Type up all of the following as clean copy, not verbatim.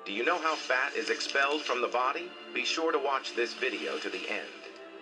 Do you know how fat is expelled from the body? Be sure to watch this video to the end.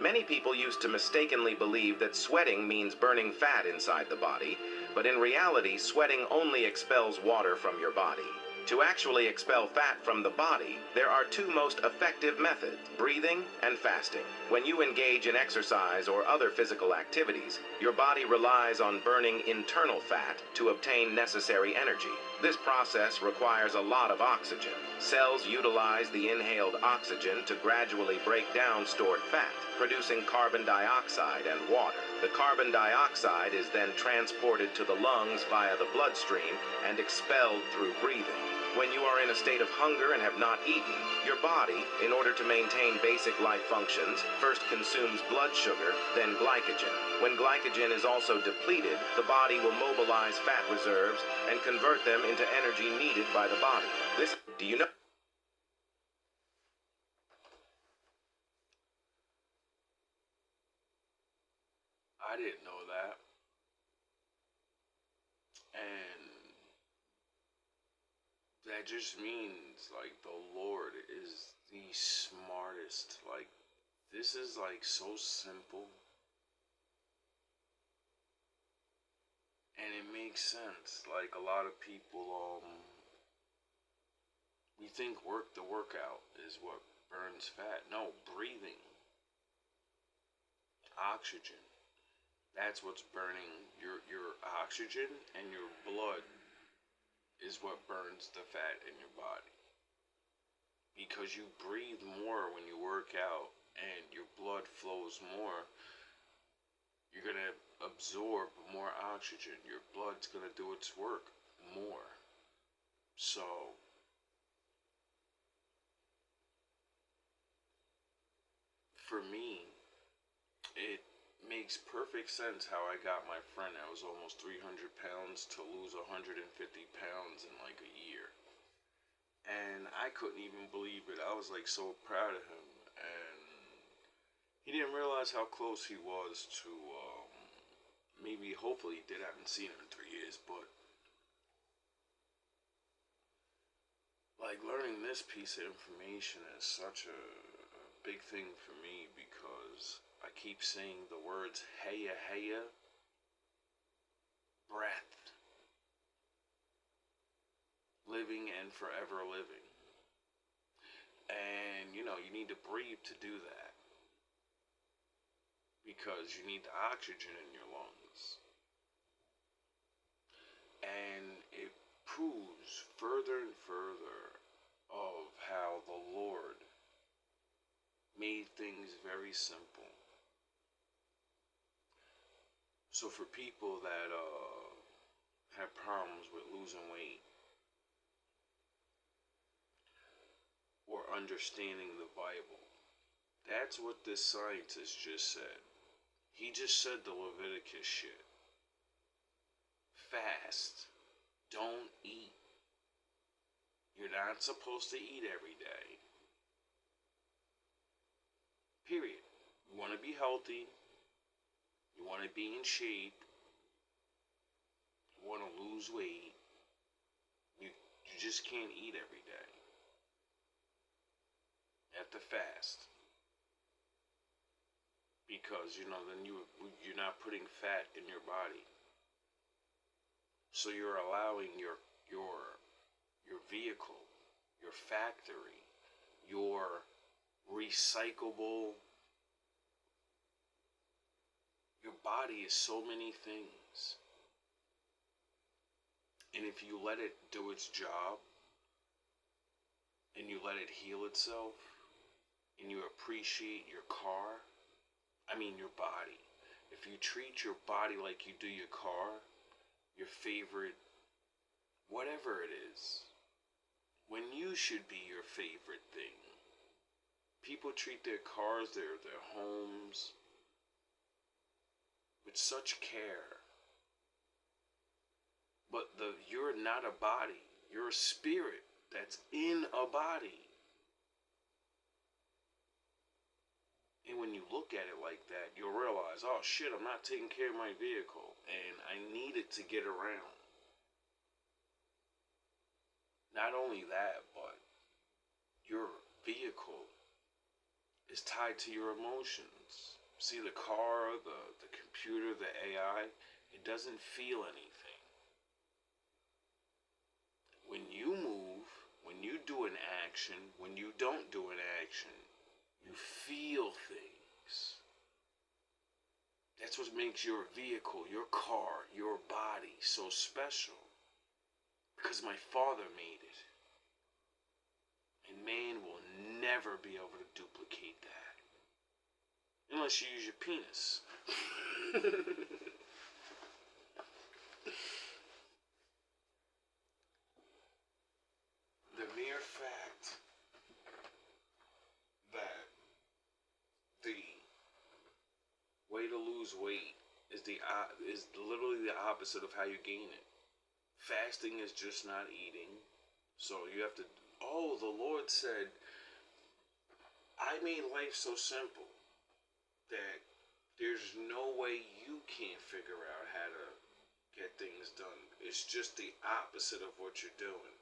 Many people used to mistakenly believe that sweating means burning fat inside the body, but in reality, sweating only expels water from your body. To actually expel fat from the body, there are two most effective methods, breathing and fasting. When you engage in exercise or other physical activities, your body relies on burning internal fat to obtain necessary energy. This process requires a lot of oxygen. Cells utilize the inhaled oxygen to gradually break down stored fat, producing carbon dioxide and water. The carbon dioxide is then transported to the lungs via the bloodstream and expelled through breathing. When you are in a state of hunger and have not eaten, your body, in order to maintain basic life functions, first consumes blood sugar, then glycogen. When glycogen is also depleted, the body will mobilize fat reserves and convert them into energy needed by the body. Do you know? I didn't know that. And that just means, like, the Lord is the smartest. Like, this is, like, so simple. And it makes sense. Like, a lot of people, we think the workout is what burns fat. No, breathing. Oxygen. That's what's burning your oxygen, and your blood is what burns the fat in your body. Because you breathe more when you work out and your blood flows more, you're going to absorb more oxygen. Your blood's going to do its work more. So, for me, it makes perfect sense how I got my friend that was almost 300 pounds to lose 150 pounds in like a year. And I couldn't even believe it. I was like so proud of him. And he didn't realize how close he was to, hopefully he did. I haven't seen him in 3 years, but like learning this piece of information is such a big thing for me, because I keep saying the words heya heya, breath, living and forever living. And you need to breathe to do that, because you need the oxygen in your lungs. And it proves further and further of how the Lord made things very simple. So for people that have problems with losing weight or understanding the Bible, that's what this scientist just said. He just said the Leviticus shit. Fast. Don't eat. You're not supposed to eat every day. Period. You want to be healthy. You want to be in shape. You want to lose weight. You just can't eat every day. You have to fast. Because, then you're not putting fat in your body. So you're allowing your vehicle, your factory, your recyclable, your body is so many things. And if you let it do its job, and you let it heal itself, and you appreciate your body. If you treat your body like you do your car, your favorite, whatever it is, when you should be your favorite thing. People treat their cars, their homes, with such care. But you're not a body. You're a spirit that's in a body. And when you look at it like that, you'll realize, oh shit, I'm not taking care of my vehicle, and I need it to get around. Not only that, but your vehicle is tied to your emotions. See, the car, the computer, the AI, it doesn't feel anything. When you move, when you do an action, when you don't do an action, you feel things. That's what makes your vehicle, your car, your body so special. Because my father made it. And man will never be able to duplicate that. Unless you use your penis. The mere fact that the way to lose weight is literally the opposite of how you gain it. Fasting is just not eating. So you have to, oh, the Lord said, I made life so simple that there's no way you can't figure out how to get things done. It's just the opposite of what you're doing.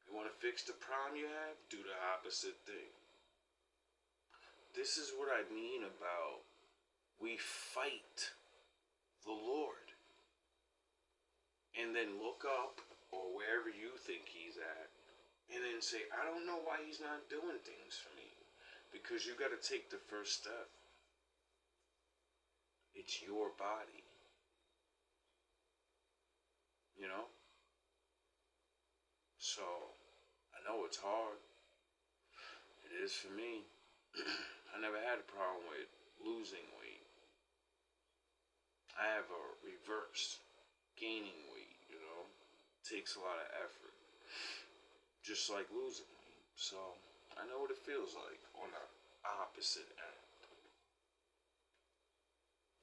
You want to fix the problem you have? Do the opposite thing. This is what I mean about we fight the Lord. And then look up or wherever you think he's at and then say, I don't know why he's not doing things for me. Because you got to take the first step. It's your body. You know? So, I know it's hard. It is for me. I never had a problem with losing weight. I have a reverse, gaining weight, you know? It takes a lot of effort. Just like losing weight. So, I know what it feels like on the opposite end.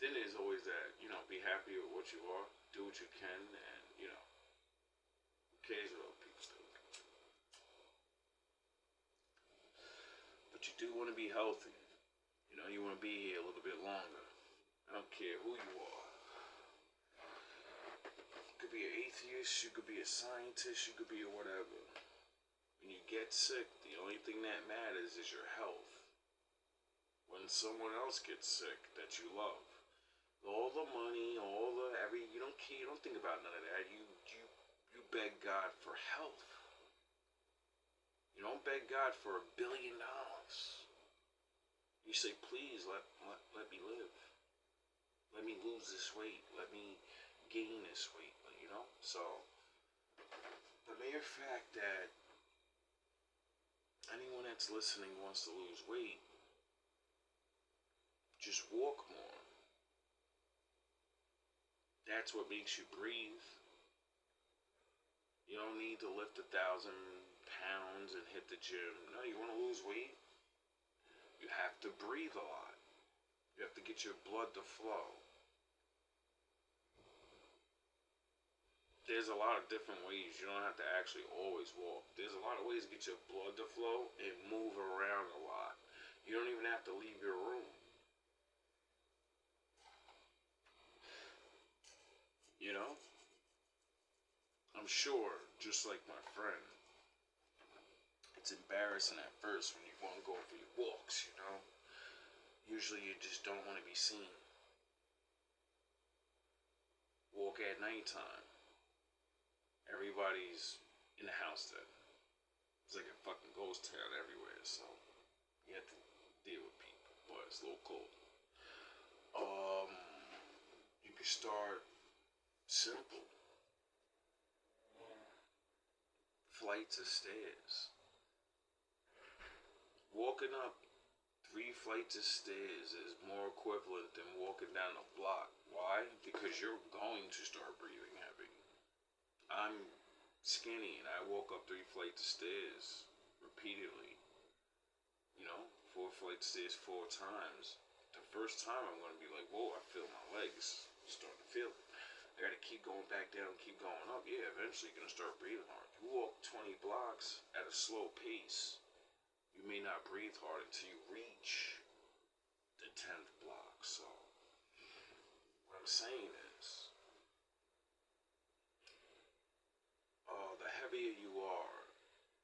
Then there's always that, you know, be happy with what you are, do what you can, and, you know, who cares what other people do. But you do want to be healthy. You know, you want to be here a little bit longer. I don't care who you are. You could be an atheist, you could be a scientist, you could be a whatever. When you get sick, the only thing that matters is your health. When someone else gets sick that you love, all the money, you don't care, you don't think about none of that. You beg God for health. You don't beg God for $1 billion. You say, please let me live. Let me lose this weight. Let me gain this weight. You know? So, the mere fact that anyone that's listening wants to lose weight, just walk more. That's what makes you breathe. You don't need to lift 1,000 pounds and hit the gym. No, you want to lose weight? You have to breathe a lot. You have to get your blood to flow. There's a lot of different ways. You don't have to actually always walk. There's a lot of ways to get your blood to flow and move around a lot. You don't even have to leave your room. You know? I'm sure, just like my friend, it's embarrassing at first when you want to go for your walks, you know? Usually you just don't want to be seen. Walk at nighttime. Everybody's in the house then. It's like a fucking ghost town everywhere, so you have to deal with people, but it's a little cold. You can start simple. Flights of stairs. Walking up 3 flights of stairs is more equivalent than walking down a block. Why? Because you're going to start breathing heavy. I'm skinny and I walk up 3 flights of stairs repeatedly. You know, 4 flights of stairs 4 times. The first time I'm going to be like, whoa, I feel my legs starting to feel it. I got to keep going back down, keep going up. Yeah, eventually you're going to start breathing hard. You walk 20 blocks at a slow pace, you may not breathe hard until you reach the 10th block. So, what I'm saying is, the heavier you are,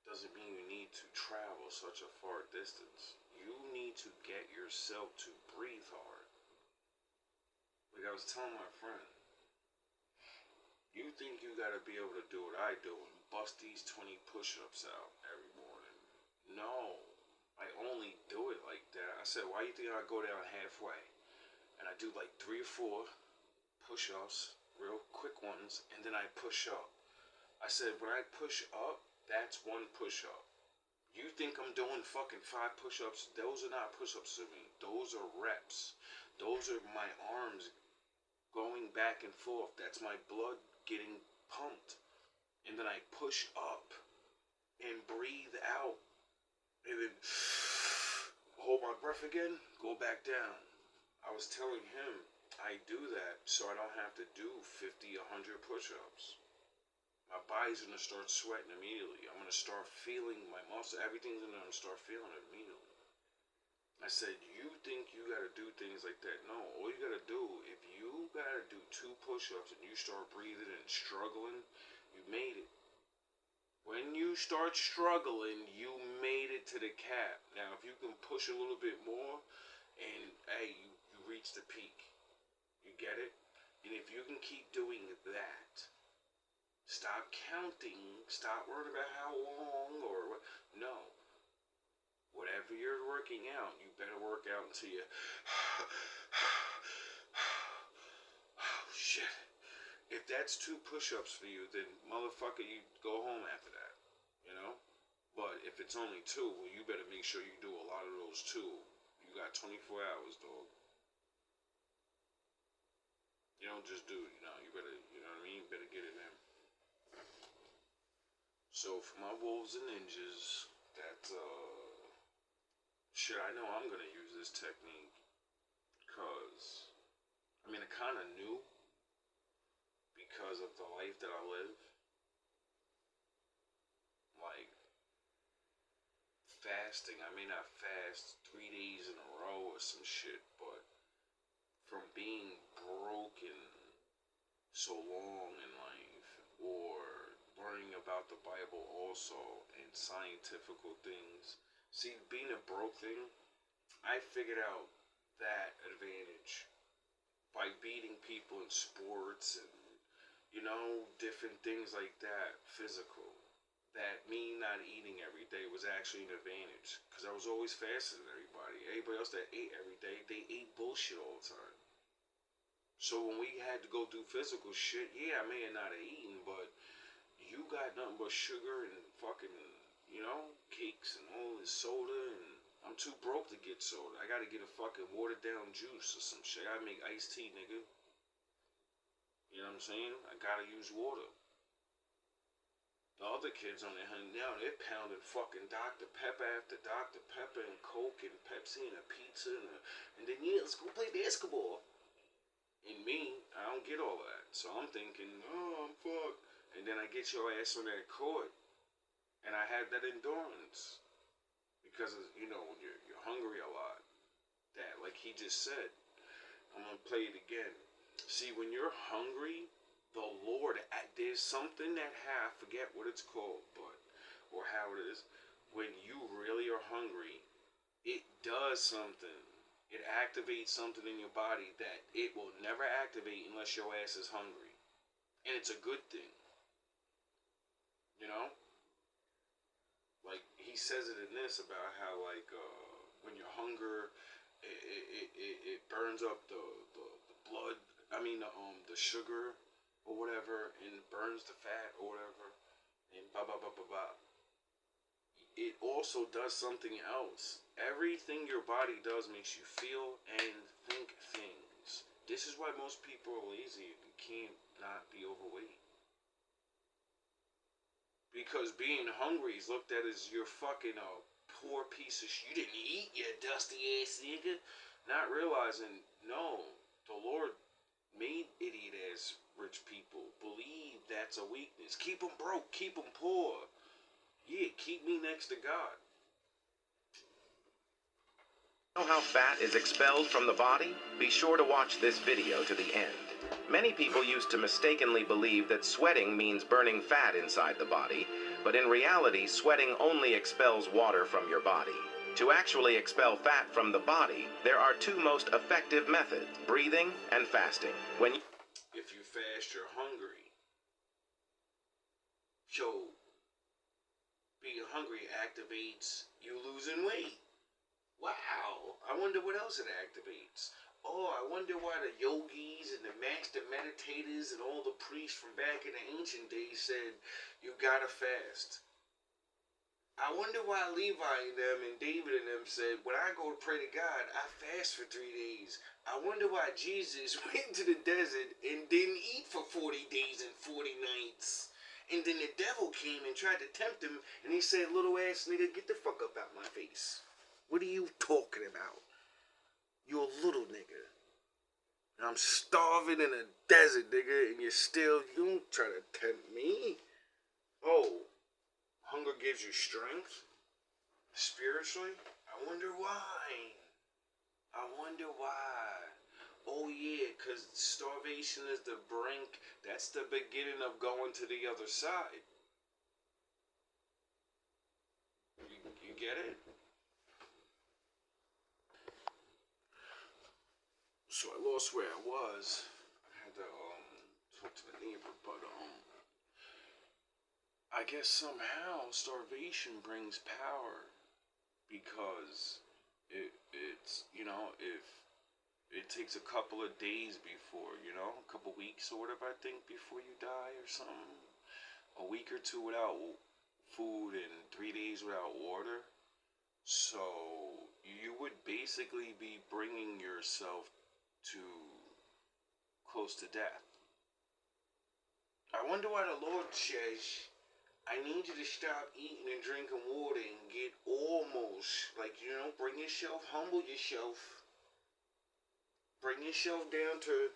doesn't mean you need to travel such a far distance. You need to get yourself to breathe hard. Like I was telling my friend, you think you gotta be able to do what I do and bust these 20 push-ups out every morning. No, I only do it like that. I said, why do you think I go down halfway? And I do like 3 or 4 push-ups, real quick ones, and then I push up. I said, when I push up, that's 1 push-up. You think I'm doing fucking 5 push-ups? Those are not push-ups to me. Those are reps. Those are my arms going back and forth. That's my blood getting pumped. And then I push up and breathe out. And then hold my breath again, go back down. I was telling him I do that so I don't have to do 50, 100 push-ups. My body's going to start sweating immediately. I'm going to start feeling my muscle. Everything's going to start feeling it immediately. I said, you think you got to do things like that? No, all you got to do, if you got to do 2 push-ups and you start breathing and struggling, you made it. When you start struggling, you made it to the cap. Now, if you can push a little bit more, and hey, you reach the peak. You get it? And if you can keep doing that, stop counting, stop worrying about how long or what. No. Whatever you're working out, you better work out until you... Oh, shit. If that's 2 push-ups for you, then motherfucker, you go home after that. You know? But if it's only 2, well, you better make sure you do a lot of those 2. You got 24 hours, dog. You don't just do it, you better, you know what I mean? You better get it in. So for my wolves and ninjas, that, shit, I know I'm gonna use this technique, cause, I mean, I kinda knew, because of the life that I live. Like, fasting, I may not fast 3 days in a row or some shit, but from being broken so long in life, or learning about the Bible also, and scientifical things. See, being a broke thing, I figured out that advantage by beating people in sports and, different things like that, physical. That me not eating every day was actually an advantage, because I was always faster than everybody. Everybody else that ate every day, they ate bullshit all the time. So when we had to go do physical shit, yeah, I may have not have eaten, but you got nothing but sugar and fucking, cakes and all this soda, and I'm too broke to get soda. I gotta get a fucking watered down juice or some shit. I make iced tea, nigga. You know what I'm saying? I gotta use water. The other kids on there hanging out, they're pounding fucking Dr. Pepper after Dr. Pepper and Coke and Pepsi and a pizza and then, yeah, let's go play basketball. And me, I don't get all that. So I'm thinking, oh, I'm fucked. And then I get your ass on that court. And I had that endurance. Because, when you're hungry a lot. That, like he just said, I'm going to play it again. See, when you're hungry, the Lord, there's something that I forget what it's called, or how it is. When you really are hungry, it does something. It activates something in your body that it will never activate unless your ass is hungry. And it's a good thing. Like, he says it in this about how, like, when you're hungry, it burns up the blood, the sugar, or whatever, and burns the fat, or whatever, and It also does something else. Everything your body does makes you feel and think things. This is why most people are lazy and can't not be overweight. Because being hungry is looked at as you're fucking a poor piece of shit. You didn't eat, you dusty ass nigga. Not realizing, no, the Lord made idiot ass rich people believe that's a weakness. Keep them broke, keep them poor. Yeah, keep me next to God. Know how fat is expelled from the body? Be sure to watch this video to the end. Many people used to mistakenly believe that sweating means burning fat inside the body, but in reality, sweating only expels water from your body. To actually expel fat from the body, there are two most effective methods, breathing and fasting. If you fast, you're hungry. So, being hungry activates you losing weight. Wow, I wonder what else it activates. Oh, I wonder why the yogis and the master meditators and all the priests from back in the ancient days said, you gotta fast. I wonder why Levi and them and David and them said, when I go to pray to God, I fast for 3 days. I wonder why Jesus went to the desert and didn't eat for 40 days and 40 nights. And then the devil came and tried to tempt him, and he said, little ass nigga, get the fuck up out my face. What are you talking about? You're a little nigga. And I'm starving in a desert, nigga, and you don't try to tempt me. Oh, hunger gives you strength? Spiritually? I wonder why. Oh yeah, because starvation is the brink. That's the beginning of going to the other side. You get it? So I lost where I was. I had to talk to the neighbor, but I guess somehow starvation brings power because it's if it takes a couple of days before, a couple weeks or whatever, I think, before you die or something. A week or two without food and 3 days without water. So you would basically be bringing yourself to close to death. I wonder why the Lord says, I need you to stop eating and drinking water and get almost, bring yourself, humble yourself. Bring yourself down to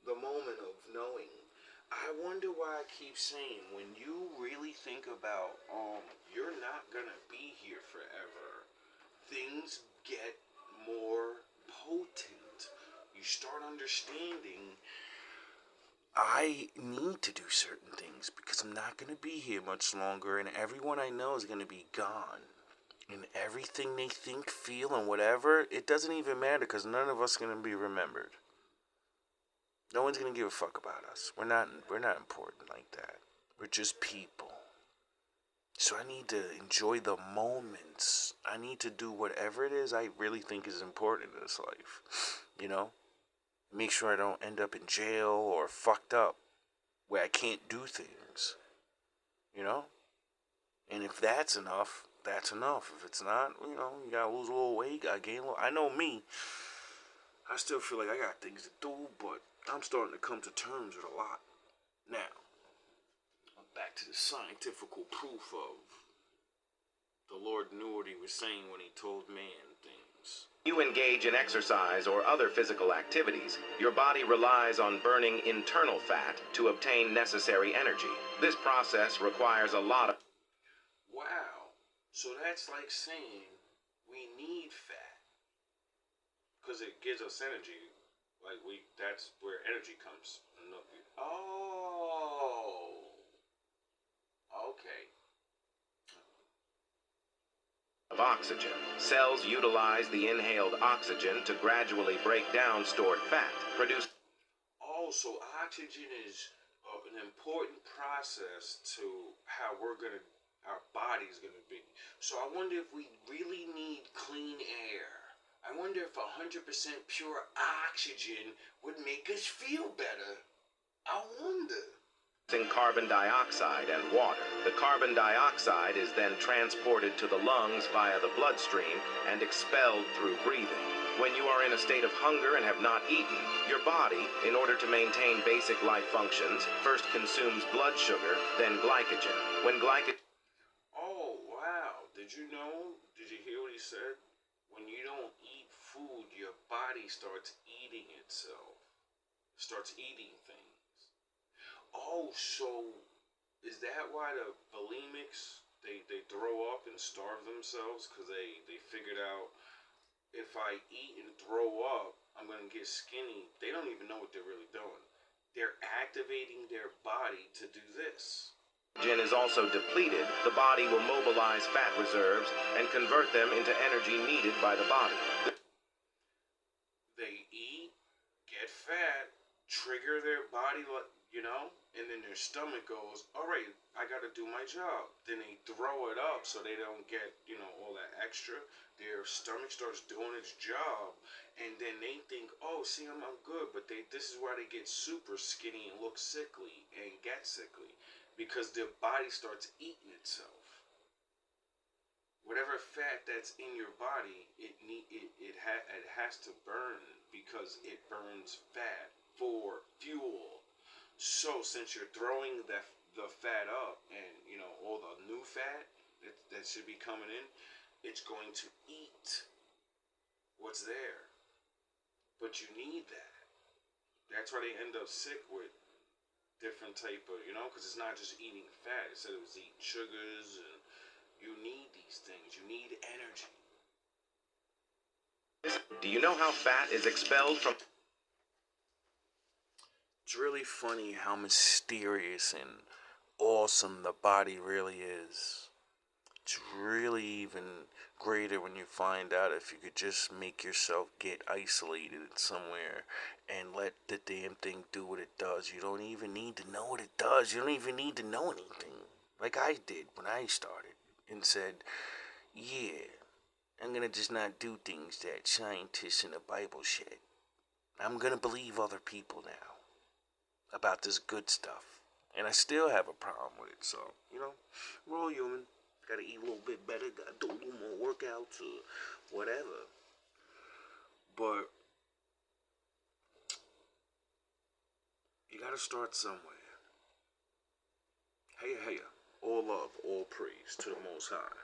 the moment of knowing. I wonder why I keep saying, when you really think about, you're not gonna be here forever, things get more potent. You start understanding, I need to do certain things because I'm not gonna be here much longer, and everyone I know is gonna be gone. And everything they think, feel, and whatever, it doesn't even matter because none of us are going to be remembered. No one's going to give a fuck about us. We're not important like that. We're just people. So I need to enjoy the moments. I need to do whatever it is I really think is important in this life. Make sure I don't end up in jail or fucked up where I can't do things. And if that's enough, that's enough. If it's not, you gotta lose a little weight, gotta gain a little. I know me. I still feel like I got things to do, but I'm starting to come to terms with a lot. Now, back to the scientific proof of the Lord knew what he was saying when he told man things. You engage in exercise or other physical activities, your body relies on burning internal fat to obtain necessary energy. This process requires a lot of... Wow. So that's like saying we need fat because it gives us energy. That's where energy comes. Oh. Okay. Of oxygen. Cells utilize the inhaled oxygen to gradually break down stored fat, produce... Oh, so oxygen is an important process to how our body's gonna be. So I wonder if we really need clean air. I wonder if 100% pure oxygen would make us feel better. I wonder. Carbon dioxide and water. The carbon dioxide is then transported to the lungs via the bloodstream and expelled through breathing. When you are in a state of hunger and have not eaten, your body, in order to maintain basic life functions, first consumes blood sugar, then glycogen. When glycogen... Oh, wow. Did you hear what he said? When you don't eat food, your body starts eating itself. Starts eating things. Oh, so is that why the bulimics, they throw up and starve themselves? Because they figured out, if I eat and throw up, I'm going to get skinny. They don't even know what they're really doing. They're activating their body to do this. Oxygen is also depleted, the body will mobilize fat reserves and convert them into energy needed by the body. They eat, get fat, trigger their body, and then their stomach goes, all right, I got to do my job. Then they throw it up so they don't get, all that extra. Their stomach starts doing its job, and then they think, oh, see, I'm good. But this is why they get super skinny and look sickly and get sickly, because their body starts eating itself. Whatever fat that's in your body, it has to burn, because it burns fat for fuel. So since you're throwing the fat up, and all the new fat that should be coming in, it's going to eat what's there. But you need that. That's why they end up sick with different type of, because it's not just eating fat. It said it was eating sugars, and you need these things. You need energy. Do you know how fat is expelled from... It's really funny how mysterious and awesome the body really is. It's really even greater when you find out if you could just make yourself get isolated somewhere and let the damn thing do what it does. You don't even need to know what it does. You don't even need to know anything. Like I did when I started and said, yeah, I'm gonna just not do things that scientists in the Bible said. I'm gonna believe other people now about this good stuff. And I still have a problem with it. So, we're all human. Gotta eat a little bit better. Gotta do a little more workouts or whatever. But you gotta start somewhere. Hey, all love, all praise to the Most High.